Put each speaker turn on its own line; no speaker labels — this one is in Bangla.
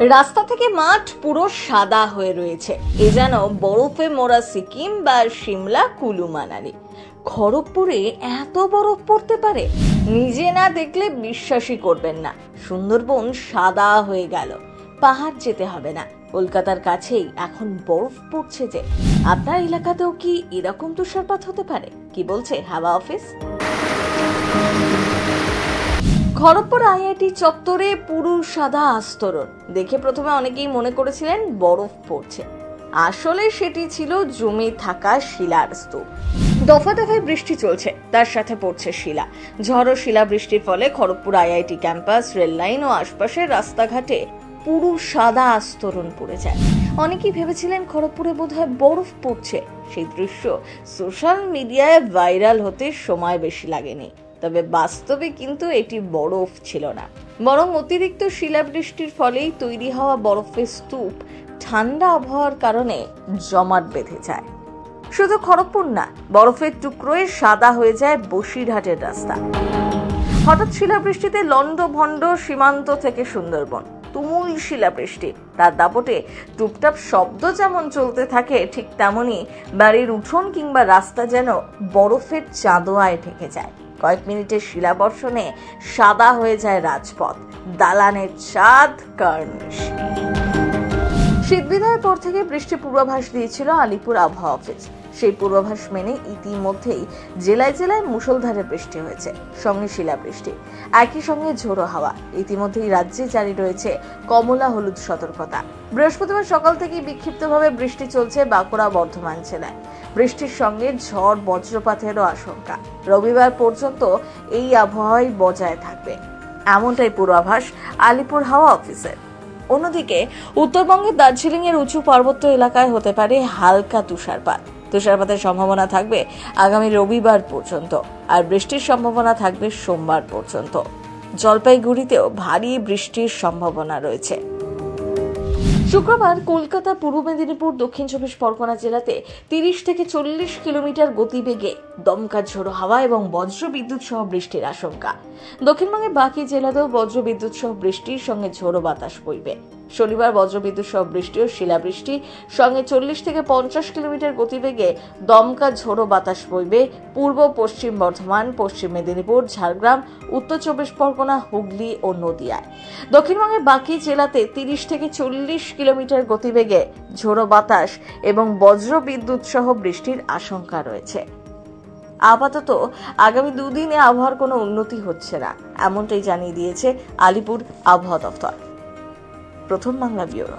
রাস্তা থেকে মাঠ পুরো সাদা হয়ে রয়েছে। এ যেন বরফে মোড়া সিকিম বা সিমলা, কুলু, মানালি। খড়গপুরে এত বরফ পড়তে পারে? নিজে না দেখলে বিশ্বাসই করবেন না। সুন্দরবন সাদা হয়ে গেল, পাহাড় যেতে হবে না। কলকাতার কাছেই এখন বরফ পড়ছে যে। আপনার এলাকাতেও কি এরকম তুষারপাত হতে পারে? কি বলছে হাওয়া অফিস? খড়গপুর আইআইটি চত্বরে পুরো সাদা আস্তরণ দেখে প্রথমে অনেকেই মনে করেছিলেন বরফ পড়ছে। আসলে সেটি ছিল জমে থাকা শিলার স্তূপ। দফা দফায় বৃষ্টি চলছে, তার সাথে পড়ছে শিলা। ঝড় ও শিলা বৃষ্টির ফলে Kharagpur IIT campus, rail line ও আশপাশের রাস্তাঘাটে পুরো সাদা আস্তরণ পড়ে যায়। অনেকেই ভেবেছিলেন খড়গপুরে বোধহয় বরফ পড়ছে। সেই দৃশ্য সোশ্যাল মিডিয়ায় ভাইরাল হতে সময় বেশি লাগেনি। তবে বাস্তবে কিন্তু এটি বরফ ছিল না, বরং অতিরিক্ত শিলাবৃষ্টির ফলেই তৈরি হওয়া বরফের স্তূপ ঠান্ডা আবহাওয়ার কারণে জমাট বেঁধে যায়। শুধু খড়গপুর না, বরফের টুকরোয় সাদা হয়ে যায় বসিরহাটের রাস্তা। হঠাৎ শিলাবৃষ্টিতে লন্ডভন্ড সীমান্ত থেকে সুন্দরবন, তুমুল শিলাবৃষ্টি, তার দাপটে টুপটাপ শব্দ যেমন চলতে থাকে, ঠিক তেমনি বাড়ির উঠোন কিংবা রাস্তা যেন বরফের চাঁদোয়ায় ঢেকে যায়। কয়েক মিনিটের শিলাবর্ষণে সাদা হয়ে যায় রাজপথ, দালানের ছাদ, কার্নিশ। শীত বিদায়ের পর থেকে বৃষ্টি পূর্বাভাস দিয়েছিল আলিপুর আবহাওয়া অফিস। সেই পূর্বাভাস মেনে ইতিমধ্যেই জেলায় জেলায় মুষলধারে বৃষ্টি হয়েছে, সঙ্গে শিলাবৃষ্টি, একই সঙ্গে ঝোড়ো হাওয়া। ইতিমধ্যেই রাজ্যে জারি রয়েছে কমলা হলুদ সতর্কতা। বৃহস্পতিবার সকাল থেকেই বিক্ষিপ্তভাবে বৃষ্টি চলছে বাঁকুড়া, বর্ধমান জেলায়। বৃষ্টির সঙ্গে ঝড় বজ্রপাতেরও আশঙ্কা। রবিবার পর্যন্ত এই আবহাওয়াই বজায় থাকবে, এমনটাই পূর্বাভাস আলিপুর হাওয়া অফিসের। অন্যদিকে উত্তরবঙ্গের দার্জিলিং এর উঁচু পার্বত্য এলাকায় হতে পারে হালকা তুষারপাত। তুষারপাতের সম্ভাবনা থাকবে আগামী রবিবার পর্যন্ত, আর বৃষ্টির সম্ভাবনা থাকবে সোমবার পর্যন্ত। জলপাইগুড়িতেও ভারী বৃষ্টির সম্ভাবনা রয়েছে। শুক্রবার কলকাতা, পূর্ব মেদিনীপুর, দক্ষিণ চব্বিশ পরগনা জেলাতে 30 থেকে 40 কিলোমিটার গতিবেগে দমকা ঝোড়ো হাওয়া এবং বজ্র বিদ্যুৎ সহ বৃষ্টির আশঙ্কা। দক্ষিণবঙ্গের বাকি জেলাতেও বজ্র বিদ্যুৎ সহ বৃষ্টির সঙ্গে ঝোড়ো বাতাস বইবে। শনিবার বজ্রবিদ্যুৎ সহ বৃষ্টি ও শিলাবৃষ্টি সঙ্গে 40 থেকে 50 কিলোমিটার গতিবেগে দমকা ঝোড়ো বাতাস বইবে পূর্ব পশ্চিম বর্ধমান, পশ্চিম মেদিনীপুর, ঝাড়গ্রাম, উত্তর চব্বিশ পরগনা, হুগলি ও নদিয়ায়। দক্ষিণবঙ্গের বাকি জেলাতে 30 থেকে 40 কিলোমিটার গতিবেগে ঝোড়ো বাতাস এবং বজ্র বিদ্যুৎ সহ বৃষ্টির আশঙ্কা রয়েছে। আপাতত আগামী দুদিনে আবহাওয়ার কোনো উন্নতি হচ্ছে না, এমনটাই জানিয়ে দিয়েছে আলিপুর আবহাওয়া দফতর। প্রথম বাংলা ব্যুরো।